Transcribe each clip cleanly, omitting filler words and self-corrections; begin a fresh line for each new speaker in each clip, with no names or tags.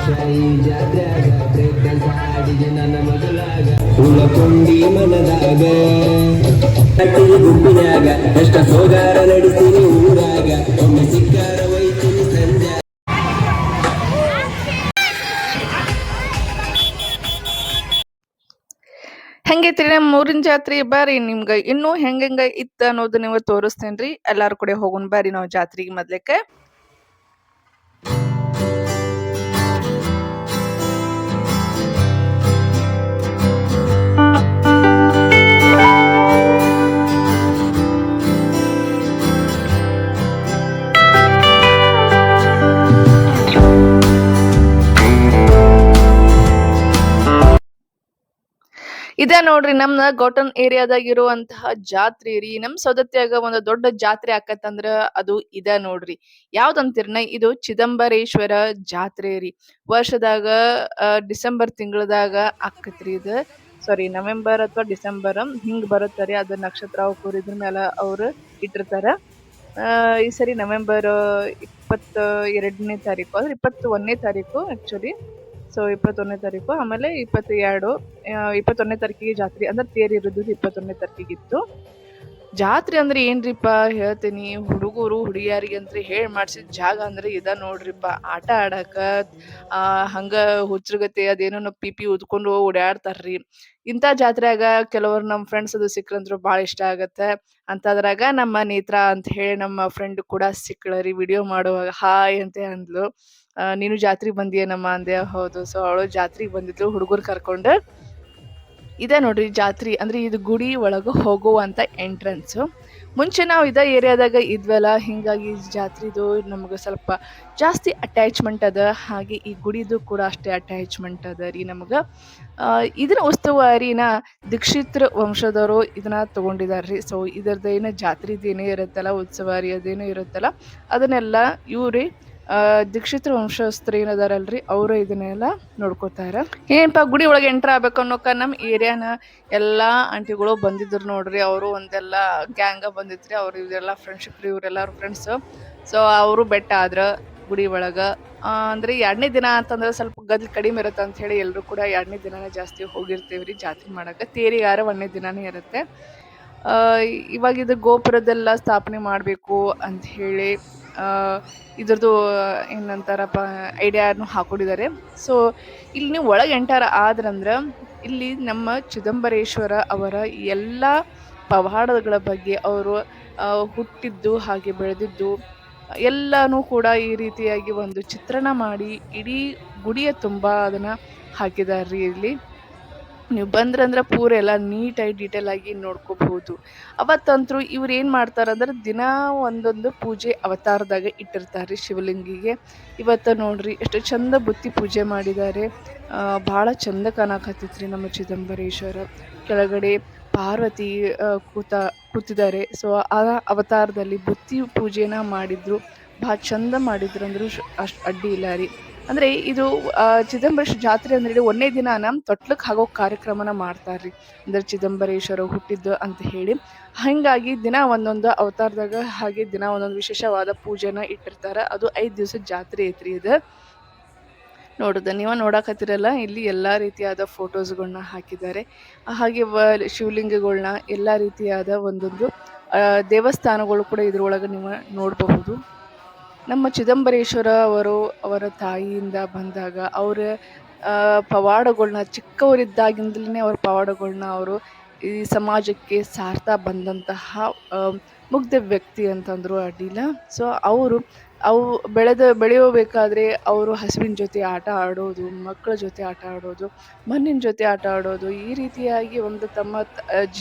ಶಾಯಿ ಜಾತ್ರ್ಯಾಗ break dance ಆಡಿದೆ ನನ್ನ ಮಗಳಾಗ ಉಳಕೊಂಡಿ ಮನದಾಗ ಕಟ್ಟಿಗೆ ಗುಂಪಿನ್ಯಾಗ ಎಷ್ಟ ಸೋಗಾರ ನಡೆಸ್ತೀನಿ ಊರಾಗ ಒಮ್ಮೆ ಸಿಕ್ಕಾರ ಒಯ್ತೀನಿ ಸಂಜೆ.
ಹೆಂಗೈತ್ರಿ ನಮ್ಮ ಊರಿನ ಜಾತ್ರೆ? ಬರ್ರಿ ನಿಮ್ಗ ಇನ್ನೂ ಹೆಂಗ ಇತ್ತ ಅನ್ನೋದು ನೀವು ತೋರಿಸ್ತೇನ್ರಿ. ಎಲ್ಲಾರು ಕೂಡ ಹೋಗೋಣ ಬರ್ರಿ ನಾವು ಜಾತ್ರೆಗೆ ಮೊದ್ಲೇಕ. ಇದ ನೋಡ್ರಿ ನಮ್ನ ಗೋಟನ್ ಏರಿಯಾದಾಗ ಇರುವಂತಹ ಜಾತ್ರೆ ರೀ. ನಮ್ ಸೌದತ್ಯಾಗ ಒಂದು ದೊಡ್ಡ ಜಾತ್ರೆ ಆಕತ್ತಂದ್ರ ಅದು ಇದ ನೋಡ್ರಿ. ಯಾವ್ದಂತೀರ್ನ ಇದು ಚಿದಂಬರೇಶ್ವರ ಜಾತ್ರೆ ರೀ. ವರ್ಷದಾಗ ಡಿಸೆಂಬರ್ ತಿಂಗಳದಾಗ ಆಕತ್ರಿ ಇದು. ಸಾರಿ ನವೆಂಬರ್ ಅಥವಾ ಡಿಸೆಂಬರ್ ಹಿಂಗ್ ಬರುತ್ತರಿ. ಅದ ನಕ್ಷತ್ರ ಕೂರಿದ್ರ ಮ್ಯಾಲ ಅವ್ರು ಇಟ್ಟಿರ್ತಾರ. ಈ ಸರಿ ನವೆಂಬರ್ 22ನೇ ತಾರೀಕು ಅಂದ್ರೆ 21ನೇ ತಾರೀಕು ಆಕ್ಚುಲಿ. ಸೊ 21ನೇ ತಾರೀಕು, ಆಮೇಲೆ 21ನೇ ತಾರೀಕಿಗೆ ಜಾತ್ರೆ ಅಂದ್ರೆ ತೇರ್ ಇರೋದು 21ನೇ ತಾರೀಕಿಗಿತ್ತು. ಜಾತ್ರೆ ಅಂದ್ರೆ ಏನ್ರಿಪ್ಪ ಹೇಳ್ತೀನಿ, ಹುಡುಗರು ಹುಡುಗಿಯರಿಗೆ ಅಂದ್ರೆ ಹೇಳ್ ಮಾಡ್ಸಿದ ಜಾಗ ಅಂದ್ರೆ ಇದ ನೋಡ್ರಿಪ್ಪ. ಆಟ ಆಡಾಕ ಹಂಗ ಹುಚ್ಚರ್ಗತೆ ಅದೇನೋ ಪಿಪಿ ಉದ್ಕೊಂಡು ಓಡಾಡ್ತಾರ್ರಿ. ಇಂಥ ಜಾತ್ರೆಯಾಗ ಕೆಲವರು ನಮ್ಮ ಫ್ರೆಂಡ್ಸ್ ಅದು ಸಿಕ್ರಂದ್ರು ಭಾಳ ಇಷ್ಟ ಆಗತ್ತೆ. ಅಂತದ್ರಾಗ ನಮ್ಮ ನೇತ್ರ ಅಂತ ಹೇಳಿ ನಮ್ಮ ಫ್ರೆಂಡ್ ಕೂಡ ಸಿಕ್ಳರಿ. ವಿಡಿಯೋ ಮಾಡುವಾಗ ಹಾಯ್ ಅಂತ ಅಂದ್ಲು. ನೀನು ಜಾತ್ರೆಗೆ ಬಂದಿಯೇನಮ್ಮ ಅಂದೆ. ಹೌದು. ಸೊ ಅವಳು ಜಾತ್ರೆಗೆ ಬಂದಿದ್ಲು ಹುಡುಗರು ಕರ್ಕೊಂಡು. ಇದೇ ನೋಡ್ರಿ ಜಾತ್ರೆ ಅಂದ್ರೆ ಇದು ಗುಡಿ ಒಳಗ ಹೋಗುವಂತ ಎಂಟ್ರೆನ್ಸ್. ಮುಂಚೆ ನಾವು ಇದ ಏರಿಯಾದಾಗ ಇದ್ವಲ್ಲ, ಹಿಂಗಾಗಿ ಜಾತ್ರೆದು ನಮ್ಗೆ ಸ್ವಲ್ಪ ಜಾಸ್ತಿ ಅಟ್ಯಾಚ್ಮೆಂಟ್ ಅದ. ಹಾಗೆ ಈ ಗುಡಿದು ಕೂಡ ಅಷ್ಟೇ ಅಟ್ಯಾಚ್ಮೆಂಟ್ ಅದ ರೀ ನಮ್ಗ. ಇದನ್ನ ಉಸ್ತುವಾರಿನ ದೀಕ್ಷಿತ್ರ ವಂಶದವರು ಇದನ್ನ ತಗೊಂಡಿದಾರ್ರಿ. ಸೊ ಇದರದ್ದೇನು ಜಾತ್ರೆದು ಏನೇ ಇರುತ್ತಲ್ಲ, ಉತ್ಸವಾರಿ ಅದೇನೋ ಇರುತ್ತಲ್ಲ, ಅದನ್ನೆಲ್ಲ ಇವ್ರಿ ದೀಕ್ಷಿತ್ರ ವಂಶಸ್ಥರು ಏನದಾರಲ್ರಿ ಅವರು ಇದನ್ನೆಲ್ಲ ನೋಡ್ಕೋತಾರ. ಏನಪ್ಪಾ ಗುಡಿ ಒಳಗೆ ಎಂಟರ್ ಆಗ್ಬೇಕು ಅನ್ನೋಕ ನಮ್ಮ ಏರಿಯಾನ ಎಲ್ಲಾ ಆಂಟಿಗಳು ಬಂದಿದ್ರು ನೋಡ್ರಿ. ಅವರು ಒಂದೆಲ್ಲ ಗ್ಯಾಂಗ ಬಂದಿದ್ರಿ. ಅವ್ರು ಇವರೆಲ್ಲ ಫ್ರೆಂಡ್ಶಿಪ್ ರೀ, ಇವರೆಲ್ಲರೂ ಫ್ರೆಂಡ್ಸ್. ಸೊ ಅವರು ಬೆಟ್ಟ ಆದ್ರ ಗುಡಿ ಒಳಗ. ಅಂದ್ರೆ 2ನೇ ದಿನ ಅಂತಂದ್ರೆ ಸ್ವಲ್ಪ ಗದ್ಲು ಕಡಿಮೆ ಇರುತ್ತೆ ಅಂತ ಹೇಳಿ ಎಲ್ಲರೂ ಕೂಡ 2ನೇ ದಿನಾನೇ ಜಾಸ್ತಿ ಹೋಗಿರ್ತೇವ್ರಿ ಜಾತ್ರೆ ಮಾಡಕ. ತೇರಿಗಾರ 1ನೇ ದಿನಾನೇ ಇರುತ್ತೆ. ಇವಾಗ ಇದು ಗೋಪುರದೆಲ್ಲ ಸ್ಥಾಪನೆ ಮಾಡಬೇಕು ಅಂತ ಹೇಳಿ ಇದ್ರದ್ದು ಏನಂತಾರಪ್ಪ ಐಡಿಯಾನು ಹಾಕೊಂಡಿದ್ದಾರೆ. ಸೊ ಇಲ್ಲಿ ನೀವು ಒಳಗೆ ಎಂಟರ್ ಆದ್ರಂದ್ರೆ ಇಲ್ಲಿ ನಮ್ಮ ಚಿದಂಬರೇಶ್ವರ ಅವರ ಎಲ್ಲ ಪವಾಡಗಳ ಬಗ್ಗೆ, ಅವರು ಹುಟ್ಟಿದ್ದು ಹಾಗೆ ಬೆಳೆದಿದ್ದು ಎಲ್ಲನೂ ಕೂಡ ಈ ರೀತಿಯಾಗಿ ಒಂದು ಚಿತ್ರಣ ಮಾಡಿ ಇಡೀ ಗುಡಿಯ ತುಂಬ ಅದನ್ನ ಹಾಕಿದಾರ್ರಿ. ಇಲ್ಲಿ ನೀವು ಬಂದ್ರಂದ್ರೆ ಪೂರ ಎಲ್ಲ ನೀಟಾಗಿ ಡೀಟೇಲ್ ಆಗಿ ನೋಡ್ಕೋಬಹುದು. ಅವತ್ತಂತರೂ ಇವ್ರು ಏನು ಮಾಡ್ತಾರಂದ್ರೆ ದಿನ ಒಂದೊಂದು ಪೂಜೆ ಅವತಾರದಾಗ ಇಟ್ಟಿರ್ತಾರೆ ಶಿವಲಿಂಗಿಗೆ. ಇವತ್ತು ನೋಡ್ರಿ ಎಷ್ಟು ಚಂದ ಬುತ್ತಿ ಪೂಜೆ ಮಾಡಿದ್ದಾರೆ. ಭಾಳ ಚಂದ ಕಾಣಕತ್ತೈತ್ರಿ ನಮ್ಮ ಚಿದಂಬರೇಶ್ವರ. ಕೆಳಗಡೆ ಪಾರ್ವತಿ ಕೂತಿದ್ದಾರೆ. ಸೊ ಆ ಅವತಾರದಲ್ಲಿ ಬುತ್ತಿ ಪೂಜೆನ ಮಾಡಿದ್ರು. ಭಾಳ ಚಂದ ಮಾಡಿದ್ರು ಅಂದ್ರು ಅಷ್ಟು ಅಡ್ಡಿ ಇಲ್ಲ ರೀ. ಅಂದ್ರೆ ಇದು ಚಿದಂಬರೇಶ್ವರ ಜಾತ್ರೆ ಅಂದ್ರೆ 1ನೇ ದಿನಾನ ತೊಟ್ಲಕ್ಕೆ ಹಾಕೋ ಕಾರ್ಯಕ್ರಮನ ಮಾಡ್ತಾರ್ರಿ. ಅಂದ್ರೆ ಚಿದಂಬರೇಶ್ವರ ಹುಟ್ಟಿದ್ದು ಅಂತ ಹೇಳಿ. ಹಂಗಾಗಿ ದಿನ ಒಂದೊಂದು ಅವತಾರದಾಗ ಹಾಗೆ ದಿನ ಒಂದೊಂದು ವಿಶೇಷವಾದ ಪೂಜೆನ ಇಟ್ಟಿರ್ತಾರ. ಅದು 5 ದಿವಸದ ಜಾತ್ರೆ ಐತ್ರಿ ಇದು. ನೋಡುದ ನೀವು ನೋಡಕತ್ತಿರಲ್ಲ, ಇಲ್ಲಿ ಎಲ್ಲಾ ರೀತಿಯಾದ ಫೋಟೋಸ್ಗಳನ್ನ ಹಾಕಿದ್ದಾರೆ. ಹಾಗೆ ಶಿವಲಿಂಗಗಳನ್ನ ಎಲ್ಲಾ ರೀತಿಯಾದ ಒಂದೊಂದು ದೇವಸ್ಥಾನಗಳು ಕೂಡ ಇದ್ರೊಳಗೆ ನೀವು ನೋಡಬಹುದು. ನಮ್ಮ ಚಿದಂಬರೇಶ್ವರ ಅವರು ಅವರ ತಾಯಿಯಿಂದ ಬಂದಾಗ ಅವರ ಪವಾಡಗಳನ್ನ ಚಿಕ್ಕವರಿದ್ದಾಗಿಂದಲೇ ಅವ್ರ ಪವಾಡಗಳನ್ನ ಅವರು ಈ ಸಮಾಜಕ್ಕೆ ಸಾರ್ತಾ ಬಂದಂತಹ ಮುಗ್ಧ ವ್ಯಕ್ತಿ ಅಂತಂದ್ರು ಅಡ್ಡಿಲ್ಲ. ಸೊ ಅವು ಬೆಳೆಯಬೇಕಾದ್ರೆ ಅವರು ಹಸುವಿನ ಜೊತೆ ಆಟ ಆಡೋದು, ಮಕ್ಕಳ ಜೊತೆ ಆಟ ಆಡೋದು, ಮಣ್ಣಿನ ಜೊತೆ ಆಟ ಆಡೋದು, ಈ ರೀತಿಯಾಗಿ ಒಂದು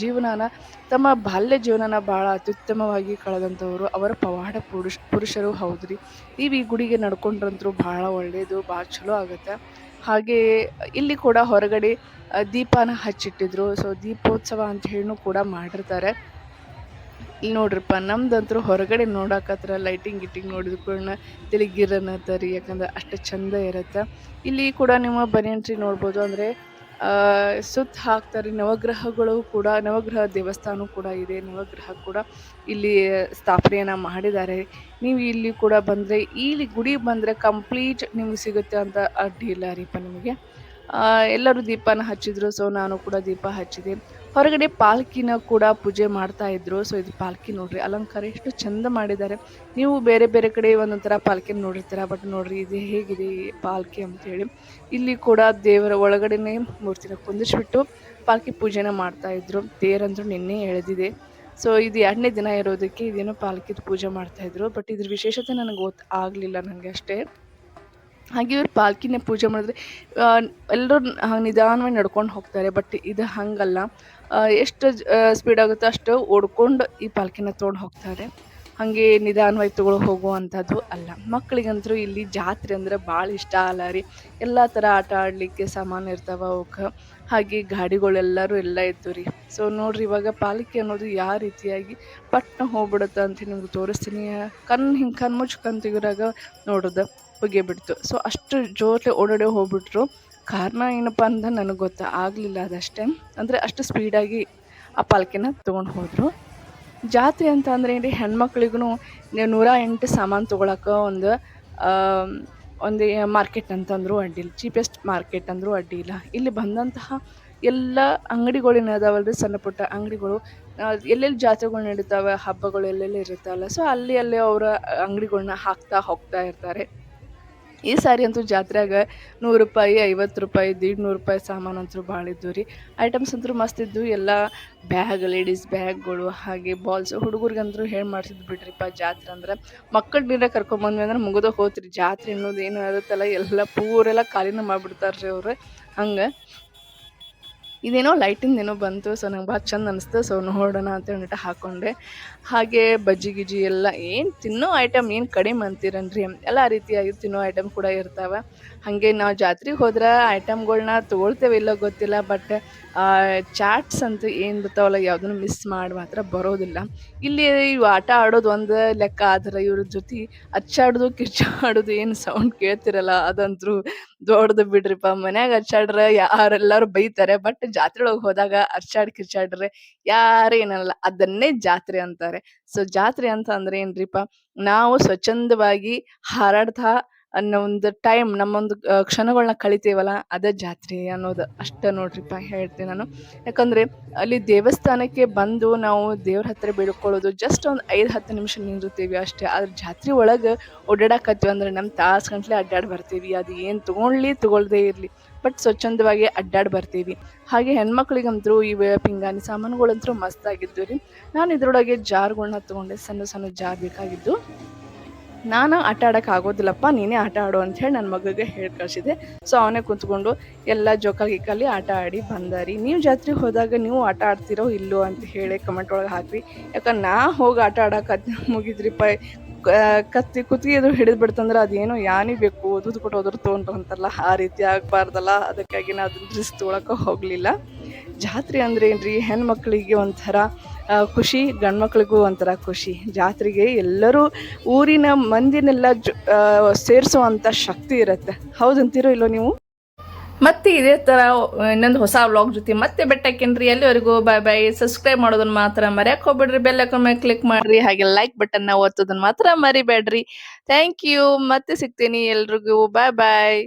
ತಮ್ಮ ಬಾಲ್ಯ ಜೀವನನ ಭಾಳ ಅತ್ಯುತ್ತಮವಾಗಿ ಕಳೆದಂಥವ್ರು ಅವರ ಪವಾಡ ಪುರುಷರು ಹೌದ್ರಿ. ನೀವು ಈ ಗುಡಿಗೆ ನಡ್ಕೊಂಡ್ರಂತರೂ ಭಾಳ ಒಳ್ಳೆಯದು, ಭಾಳ ಚಲೋ ಆಗುತ್ತೆ. ಹಾಗೆ ಇಲ್ಲಿ ಕೂಡ ಹೊರಗಡೆ ದೀಪನ ಹಚ್ಚಿಟ್ಟಿದ್ರು. ಸೊ ದೀಪೋತ್ಸವ ಅಂತ ಹೇಳಿ ಕೂಡ ಮಾಡಿರ್ತಾರೆ. ಇಲ್ಲಿ ನೋಡ್ರಿಪ್ಪ ನಮ್ದಂತರೂ ಹೊರಗಡೆ ನೋಡಕತ್ರ ಲೈಟಿಂಗ್ ಗಿಟ್ಟಿಂಗ್ ನೋಡಿದ ಕೂಡ ತಿಳಿಗಿರನತ್ತರಿ. ಯಾಕಂದ್ರೆ ಅಷ್ಟು ಚಂದ ಇರುತ್ತೆ. ಇಲ್ಲಿ ಕೂಡ ನೀವು ಬನ್ನಿ ನೋಡ್ಬೋದು. ಅಂದರೆ ಸುತ್ತ ಹಾಕ್ತಾರೆ. ನವಗ್ರಹಗಳು ಕೂಡ ನವಗ್ರಹ ದೇವಸ್ಥಾನ ಕೂಡ ಇದೆ. ನವಗ್ರಹ ಕೂಡ ಇಲ್ಲಿ ಸ್ಥಾಪನೆಯನ್ನ ಮಾಡಿದ್ದಾರೆ. ನೀವು ಇಲ್ಲಿ ಕೂಡ ಬಂದರೆ ಇಲ್ಲಿ ಗುಡಿ ಬಂದರೆ ಕಂಪ್ಲೀಟ್ ನಿಮ್ಗೆ ಸಿಗುತ್ತೆ ಅಂತ ಅಡ್ಡಿ ಇಲ್ಲ ರೀಪ ನಿಮಗೆ. ಎಲ್ಲರೂ ದೀಪನ ಹಚ್ಚಿದ್ರು. ಸೊ ನಾನು ಕೂಡ ದೀಪ ಹಚ್ಚಿದೆ. ಹೊರಗಡೆ ಪಾಲ್ಕಿನ ಕೂಡ ಪೂಜೆ ಮಾಡ್ತಾ ಇದ್ರು. ಸೊ ಇದು ಪಾಲ್ಕಿ ನೋಡ್ರಿ, ಅಲಂಕಾರ ಎಷ್ಟು ಚಂದ ಮಾಡಿದ್ದಾರೆ. ನೀವು ಬೇರೆ ಬೇರೆ ಕಡೆ ಒಂದೊಂದು ಥರ ಪಾಲ್ಕಿನ ನೋಡಿರ್ತೀರ, ಬಟ್ ನೋಡ್ರಿ ಇದು ಹೇಗಿದೆ ಈ ಪಾಲ್ಕಿ ಅಂತೇಳಿ. ಇಲ್ಲಿ ಕೂಡ ದೇವರ ಒಳಗಡೆನೆ ಮೂರ್ತಿನ ಕುಂದಿಸ್ಬಿಟ್ಟು ಪಾಲ್ಕಿ ಪೂಜೆನ ಮಾಡ್ತಾ ಇದ್ರು. ತೇರಂದ್ರು ನಿನ್ನೆ ಎಳೆದಿದೆ. ಸೊ ಇದು 2ನೇ ದಿನ ಇರೋದಕ್ಕೆ ಇದೇನೋ ಪಾಲ್ಕಿದ ಪೂಜೆ ಮಾಡ್ತಾ ಇದ್ರು. ಬಟ್ ಇದ್ರ ವಿಶೇಷತೆ ನನಗೆ ಆಗಲಿಲ್ಲ ನನಗೆ ಅಷ್ಟೇ. ಹಾಗೆ ಇವ್ರು ಪಾಲ್ಕಿನ ಪೂಜೆ ಮಾಡಿದ್ರೆ ಎಲ್ಲರೂ ನಿಧಾನವಾಗಿ ನಡ್ಕೊಂಡು ಹೋಗ್ತಾರೆ. ಬಟ್ ಇದು ಹಂಗಲ್ಲ, ಎಷ್ಟು ಸ್ಪೀಡ್ ಆಗುತ್ತೋ ಅಷ್ಟು ಓಡ್ಕೊಂಡು ಈ ಪಾಲ್ಕಿನ ತೊಗೊಂಡು ಹೋಗ್ತಾರೆ. ಹಾಗೆ ನಿಧಾನವಾಗಿ ತೊಗೊಂಡು ಹೋಗುವಂಥದ್ದು ಅಲ್ಲ. ಮಕ್ಕಳಿಗಂತೂ ಇಲ್ಲಿ ಜಾತ್ರೆ ಅಂದರೆ ಭಾಳ ಇಷ್ಟ ಅಲ್ಲ ರೀ. ಎಲ್ಲ ಥರ ಆಟ ಆಡಲಿಕ್ಕೆ ಸಾಮಾನು ಇರ್ತಾವೆ ಅವಕ್ಕೆ. ಹಾಗೆ ಗಾಡಿಗಳೆಲ್ಲರೂ ಎಲ್ಲ ಇದ್ದು ರೀ. ಸೊ ನೋಡ್ರಿ, ಇವಾಗ ಪಾಲಿಕೆ ಅನ್ನೋದು ಯಾವ ರೀತಿಯಾಗಿ ಪಟ್ನ ಹೋಗ್ಬಿಡುತ್ತೆ ಅಂತ ನಿಮ್ಗೆ ತೋರಿಸ್ತೀನಿ. ಹಿಂಗೆ ಕಣ್ಮುಚ್ಚು ತೆಗಿರಾಗ ನೋಡೋದು ಹೋಗೇ ಬಿಡ್ತು. ಸೊ ಅಷ್ಟು ಜೋರ್ಲೆ ಓಡಾಡಿ ಹೋಗ್ಬಿಟ್ರು. ಕಾರಣ ಏನಪ್ಪ ಅಂತ ನನಗೆ ಆಗಲಿಲ್ಲ ಅದಷ್ಟೇ. ಅಂದರೆ ಅಷ್ಟು ಸ್ಪೀಡಾಗಿ ಆ ಪಾಲ್ಕಿನ ತೊಗೊಂಡು ಹೋದರು. ಜಾತ್ರೆ ಅಂತ ಅಂದರೆ ಏನು ರೀ, ಹೆಣ್ಮಕ್ಳಿಗೂ 108 ಸಾಮಾನು ತೊಗೊಳಕ್ಕೆ ಒಂದು ಮಾರ್ಕೆಟ್ ಅಂತಂದರೂ ಅಡ್ಡಿಲ್ಲ, ಚೀಪೆಸ್ಟ್ ಮಾರ್ಕೆಟ್ ಅಂದರೂ ಅಡ್ಡಿಯಿಲ್ಲ. ಇಲ್ಲಿ ಬಂದಂತಹ ಎಲ್ಲ ಅಂಗಡಿಗಳೇನು ಅದಾವಲ್ರಿ, ಸಣ್ಣ ಪುಟ್ಟ ಅಂಗಡಿಗಳು, ಎಲ್ಲೆಲ್ಲಿ ಜಾತ್ರೆಗಳು ನಡೀತಾವೆ, ಹಬ್ಬಗಳು ಎಲ್ಲೆಲ್ಲಿ ಇರುತ್ತಲ್ಲ, ಸೊ ಅಲ್ಲಿ ಅವರ ಅಂಗಡಿಗಳ್ನ ಹಾಕ್ತಾ ಹೋಗ್ತಾ ಇರ್ತಾರೆ. ಈ ಸಾರಿ ಅಂತೂ ಜಾತ್ರೆಯಾಗ 100 ರೂಪಾಯಿ, 50 ರೂಪಾಯಿ, 150 ರೂಪಾಯಿ ಸಾಮಾನು ಅಂತೂ ಭಾಳ ಇದ್ದು ರೀ. ಐಟಮ್ಸ್ ಅಂತೂ ಮಸ್ತ್ ಇದ್ದು. ಎಲ್ಲ ಬ್ಯಾಗ್, ಲೇಡೀಸ್ ಬ್ಯಾಗ್ಗಳು, ಹಾಗೆ ಬಾಲ್ಸ್. ಹುಡುಗರಿಗಂತೂ ಹೇಳಿ ಮಾಡ್ಸಿದ್ದು ಬಿಡ್ರಿಪ್ಪ ಜಾತ್ರೆ ಅಂದ್ರೆ. ಮಕ್ಕಳನ್ನೆಲ್ಲ ಕರ್ಕೊಂಬಂದ್ವಿ ಅಂದ್ರೆ ಮುಗಿದ ಹೋತ್ರಿ. ಜಾತ್ರೆ ಅನ್ನೋದು ಏನು ಇರುತ್ತಲ್ಲ ಎಲ್ಲ ಪೂರೆಲ್ಲ ಖಾಲಿನ ಮಾಡಿಬಿಡ್ತಾರೆ ರೀ ಅವ್ರು. ಹಂಗೆ ಇದೇನೋ ಲೈಟಿಂದ ಏನೋ ಬಂತು. ಸೊ ನಂಗೆ ಭಾಳ ಚಂದ ಅನಿಸ್ತು. ಸೊ ನೋಡೋಣ ಅಂತೇಳಿ ಹಾಕ್ಕೊಂಡೆ. ಹಾಗೆ ಬಜ್ಜಿ ಗಿಜ್ಜಿ ಎಲ್ಲ ಏನು ತಿನ್ನೋ ಐಟಮ್ ಏನು ಕಡಿಮೆ ಅಂತೀರನ್ರಿ, ಎಲ್ಲ ರೀತಿಯಾಗಿ ತಿನ್ನೋ ಐಟಮ್ ಕೂಡ ಇರ್ತಾವೆ. ಹಾಗೆ ನಾವು ಜಾತ್ರೆಗೆ ಹೋದ್ರೆ ಐಟಮ್ಗಳ್ನ ತೊಗೊಳ್ತೇವೆ ಇಲ್ಲೋ ಗೊತ್ತಿಲ್ಲ. ಬಟ್ ಚಾಟ್ಸ್ ಅಂತೂ ಏನು ಬರ್ತಾವಲ್ಲ, ಯಾವುದನ್ನು ಮಿಸ್ ಮಾಡಿ ಮಾತ್ರ ಬರೋದಿಲ್ಲ. ಇಲ್ಲಿ ಇವು ಆಟ ಆಡೋದು ಒಂದು ಲೆಕ್ಕ ಆದ್ರೆ, ಇವ್ರ ಜೊತೆ ಅಚ್ಚಾಡೋದು ಕಿಚ್ಚಾಡೋದು ಏನು ಸೌಂಡ್ ಕೇಳ್ತಿರಲ್ಲ, ಅದಂತೂ ದೊಡ್ಡದು ಬಿಡ್ರಿಪ್ಪ. ಮನ್ಯಾಗ ಅಚ್ಚಾಡ್ರೆ ಎಲ್ಲರೂ ಬೈತಾರೆ. ಬಟ್ ಜಾತ್ರೆ ಒಳಗೆ ಹೋದಾಗ ಕಿರ್ಚಾಡ್ರೆ ಯಾರು ಏನಲ್ಲ, ಅದನ್ನೇ ಜಾತ್ರೆ ಅಂತಾರೆ. ಸೊ ಜಾತ್ರೆ ಅಂತ ಅಂದ್ರೆ ಏನ್ರಿಪ್ಪ, ನಾವು ಸ್ವಚ್ಛಂದವಾಗಿ ಹಾರಾಡ್ತಾ ಅನ್ನೋ ಒಂದು ಟೈಮ್, ನಮ್ಮೊಂದು ಕ್ಷಣಗಳನ್ನ ಕಳಿತೇವಲ್ಲ, ಅದೇ ಜಾತ್ರೆ ಅನ್ನೋದು. ಅಷ್ಟೇ ನೋಡ್ರಿಪ್ಪ ಹೇಳ್ತೀನಿ ನಾನು. ಯಾಕಂದ್ರೆ ಅಲ್ಲಿ ದೇವಸ್ಥಾನಕ್ಕೆ ಬಂದು ನಾವು ದೇವ್ರ ಹತ್ರ ಬೇಡ್ಕೊಳ್ಳೋದು ಜಸ್ಟ್ ಒಂದು 5-10 ನಿಮಿಷ ನಿಂದಿರ್ತೀವಿ ಅಷ್ಟೇ. ಆದ್ರೆ ಜಾತ್ರೆ ಒಳಗೆ ಓಡಾಡಕತ್ತೀವಿ ಅಂದ್ರೆ ನಮ್ಮ ತಾಸು ಗಂಟ್ಲೆ ಅಡ್ಡಾಡಿ ಬರ್ತೀವಿ. ಅದು ಏನು ತೊಗೊಳ್ದೇ ಇರಲಿ, ಬಟ್ ಸ್ವಚ್ಛಂದವಾಗಿ ಅಡ್ಡಾಡಿ ಬರ್ತೀವಿ. ಹಾಗೆ ಹೆಣ್ಮಕ್ಳಿಗಂತೂ ಇವೆ ಪಿಂಗಾಣಿ ಸಾಮಾನುಗಳಂತೂ ಮಸ್ತಾಗಿದ್ದು ರೀ. ನಾನು ಇದ್ರೊಳಗೆ ಜಾರ್ಗಳನ್ನ ತೊಗೊಂಡೆ, ಸಣ್ಣ ಸಣ್ಣ ಜಾರ್ ಬೇಕಾಗಿದ್ದು. ನಾನು ಆಟ ಆಡೋಕೆ ಆಗೋದಿಲ್ಲಪ್ಪ, ನೀನೇ ಆಟ ಆಡು ಅಂಥೇಳಿ ನನ್ನ ಮಗಗೆ ಹೇಳಿ ಕಳಿಸಿದೆ. ಸೊ ಅವನೇ ಕುಂತ್ಕೊಂಡು ಎಲ್ಲ ಜೋಕಾಲಿ ಆಟ ಆಡಿ ಬಂದಾರಿ. ನೀವು ಜಾತ್ರೆಗೆ ಹೋದಾಗ ನೀವು ಆಟ ಆಡ್ತಿರೋ ಇಲ್ಲೋ ಅಂತ ಹೇಳಿ ಕಮೆಂಟ್ ಒಳಗೆ ಹಾಕ್ರಿ. ಯಾಕಂದ್ರೆ ನಾ ಹೋಗಿ ಆಟ ಆಡೋಕೆ ಮುಗಿದ್ರಿಪ್ಪ, ಕುತ್ತಿಗೆ ಅದು ಹಿಡಿದು ಬಿಡ್ತಂದ್ರೆ ಅದೇನೋ ಯಾನಿ ಬೇಕು ದುಡ್ಡು ಕೊಟ್ಟು ಹೋದ್ರು ತೊಗೊಂಡ್ರು ಅಂತಾರಲ್ಲ, ಆ ರೀತಿ ಆಗಬಾರ್ದಲ್ಲ. ಅದಕ್ಕಾಗಿ ನಾನು ಅದನ್ನ ರಿಸ್ಕ್ ತೊಗೊಳಕ್ಕೆ ಹೋಗಲಿಲ್ಲ. ಜಾತ್ರೆ ಅಂದ್ರೆ ಏನ್ರಿ, ಹೆಣ್ಮಕ್ಳಿಗೆ ಒಂಥರ ಖುಷಿ, ಗಂಡ್ಮಕ್ಳಿಗೂ ಒಂಥರ ಖುಷಿ. ಜಾತ್ರೆಗೆ ಎಲ್ಲರೂ ಊರಿನ ಮಂದಿನೆಲ್ಲ ಸೇರಿಸುವಂಥ ಶಕ್ತಿ ಇರುತ್ತೆ. ಹೌದಂತೀರೋ ಇಲ್ಲೋ ನೀವು? ಮತ್ತೆ ಇದೇ ಥರ ಇನ್ನೊಂದು ಹೊಸ ವ್ಲಾಗ್ ಜೊತೆ ಮತ್ತೆ ಬೆಟ್ಟಕ್ಕೇನ್ರಿ. ಎಲ್ಲಿವರೆಗೂ ಬಾಯ್ ಬಾಯ್. ಸಬ್ಸ್ಕ್ರೈಬ್ ಮಾಡೋದನ್ನ ಮಾತ್ರ ಮರ್ಯಾಕೆ ಹೋಗ್ಬೇಡ್ರಿ. ಬೆಲ್ ಐಕಾನ್ ಮೇಲೆ ಕ್ಲಿಕ್ ಮಾಡ್ರಿ. ಹಾಗೆ ಲೈಕ್ ಬಟನ್ನ ಒತ್ತೋದನ್ನ ಮಾತ್ರ ಮರಿಬೇಡ್ರಿ. Thank you. ಮತ್ತೆ ಸಿಗ್ತೀನಿ ಎಲ್ರಿಗೂ. ಬಾಯ್ ಬಾಯ್.